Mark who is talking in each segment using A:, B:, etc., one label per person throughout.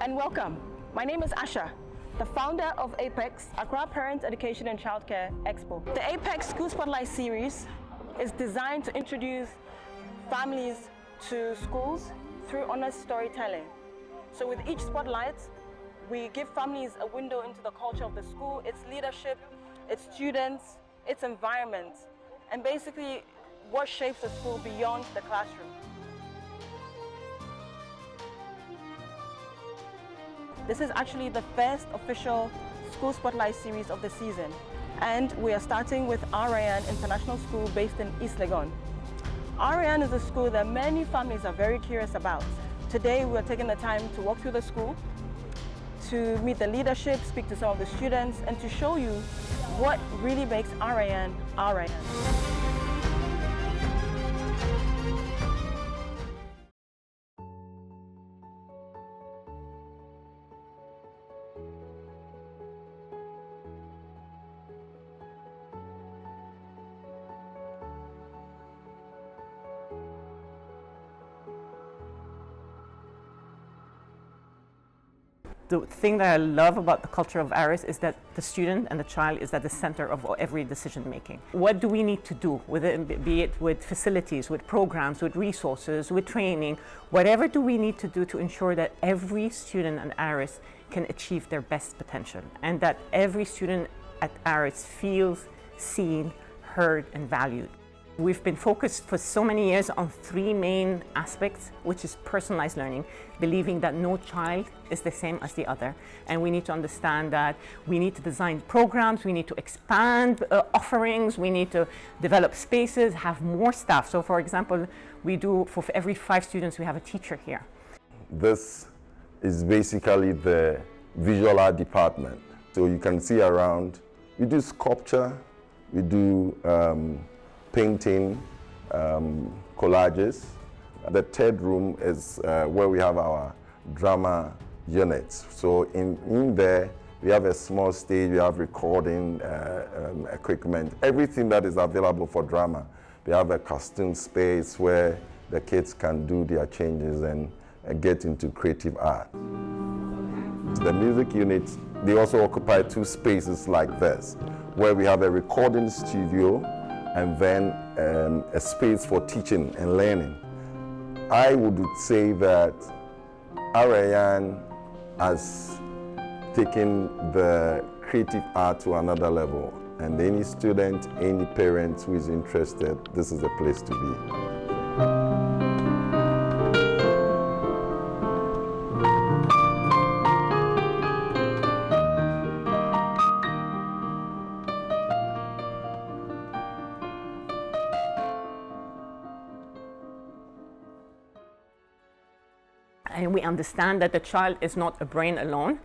A: and welcome. My name is Asha, the founder of APEX, Accra Parent, Education and Childcare Expo. The APEX School Spotlight series is designed to introduce families to schools through honest storytelling. So with each spotlight, we give families a window into the culture of the school, its leadership, its students, its environment, and basically what shapes the school beyond the classroom. This is actually the first official School Spotlight series of the season, and we are starting with Al-Rayan International School based in East Legon. Al-Rayan is a school that many families are very curious about. Today we are taking the time to walk through the school, to meet the leadership, speak to some of the students, and to show you what really makes Al-Rayan Al-Rayan.
B: The thing that I love about the culture of ARIS is that the student and the child is at the center of every decision making. What do we need to do with it, be it with facilities, with programs, with resources, with training, whatever do we need to do to ensure that every student at ARIS can achieve their best potential and that every student at ARIS feels seen, heard, and valued. We've been focused for so many years on three main aspects, which is personalized learning, believing that no child is the same as the other. And we need to understand that we need to design programs, we need to expand offerings, we need to develop spaces, have more staff. So for example, we do, for every 5 students, we have a teacher here.
C: This is basically the visual art department. So you can see around, we do sculpture, we do painting, collages. The third room is where we have our drama units. So in there, we have a small stage, we have recording equipment, everything that is available for drama. We have a costume space where the kids can do their changes and get into creative art. The music units, they also occupy 2 spaces like this, where we have a recording studio and then a space for teaching and learning. I would say that Al-Rayan has taken the creative art to another level, and any student, any parent who is interested, this is the place to be.
B: And we understand that the child is not a brain alone,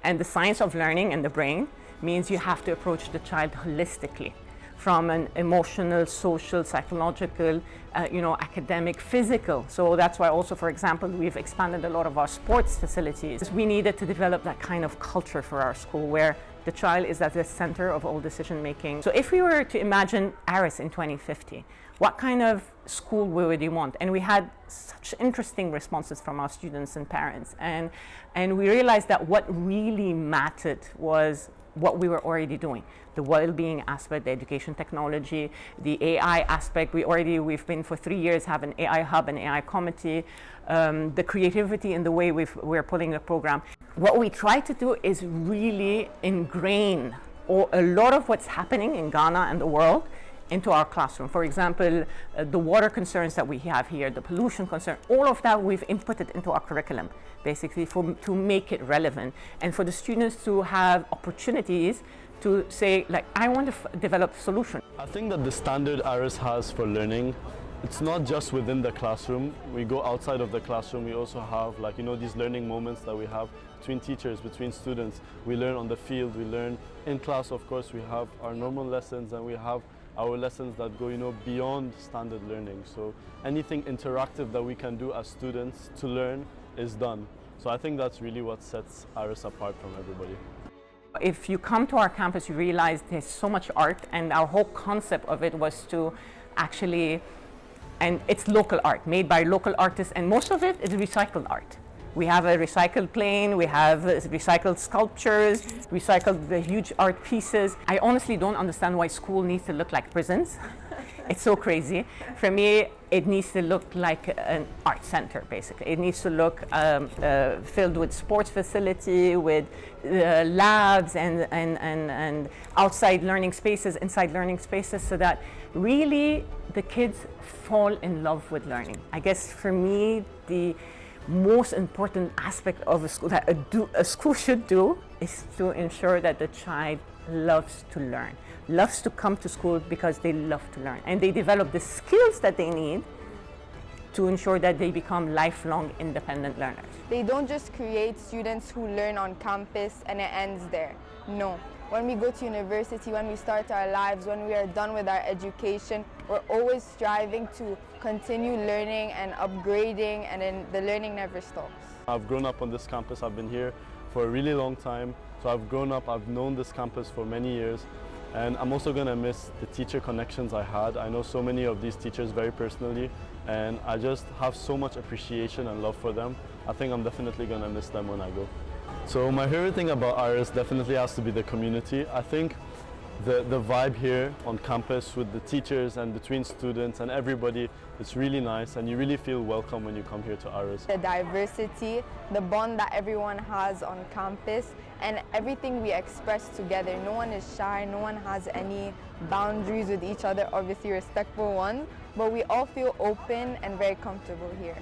B: and the science of learning and the brain means you have to approach the child holistically, from an emotional, social, psychological, academic, physical. So that's why also, for example, we've expanded a lot of our sports facilities. We needed to develop that kind of culture for our school where the child is at the center of all decision making. So if we were to imagine ARIS in 2050, what kind of school would you want? And we had such interesting responses from our students and parents. And we realized that what really mattered was what we were already doing. The well-being aspect, the education technology, the AI aspect. We've been for 3 years have an AI hub, an AI committee, the creativity in the way we're pulling the program. What we try to do is really ingrain a lot of what's happening in Ghana and the world into our classroom. For example, the water concerns that we have here, the pollution concern, all of that we've inputted into our curriculum, basically to make it relevant and for the students to have opportunities to say, like, I want to develop a solution.
D: I think that the standard ARIS has for learning, it's not just within the classroom. We go outside of the classroom. We also have, these learning moments that we have between teachers, between students. We learn on the field, we learn in class. Of course, we have our normal lessons and we have our lessons that go, beyond standard learning. So anything interactive that we can do as students to learn is done. So I think that's really what sets ARIS apart from everybody.
B: If you come to our campus, you realize there's so much art, and our whole concept of it was to actually, and it's local art, made by local artists, and most of it is recycled art. We have a recycled plane, we have recycled sculptures, recycled the huge art pieces. I honestly don't understand why school needs to look like prisons. It's so crazy. For me, it needs to look like an art center, basically. It needs to look filled with sports facility, with labs and outside learning spaces, inside learning spaces, so that really the kids fall in love with learning. I guess for me, the most important aspect of a school that a school should do is to ensure that the child loves to learn, loves to come to school because they love to learn, and they develop the skills that they need to ensure that they become lifelong independent learners.
E: They don't just create students who learn on campus and it ends there. No. When we go to university, when we start our lives, when we are done with our education, we're always striving to continue learning and upgrading, and then the learning never stops.
D: I've grown up on this campus. I've been here for a really long time. So I've grown up, I've known this campus for many years, and I'm also going to miss the teacher connections I had. I know so many of these teachers very personally, and I just have so much appreciation and love for them. I think I'm definitely going to miss them when I go. So my favorite thing about ARIS definitely has to be the community. I think the vibe here on campus with the teachers and between students and everybody, it's really nice, and you really feel welcome when you come here to ARIS.
E: The diversity, the bond that everyone has on campus, and everything we express together. No one is shy, no one has any boundaries with each other, obviously respectful ones, but we all feel open and very comfortable here.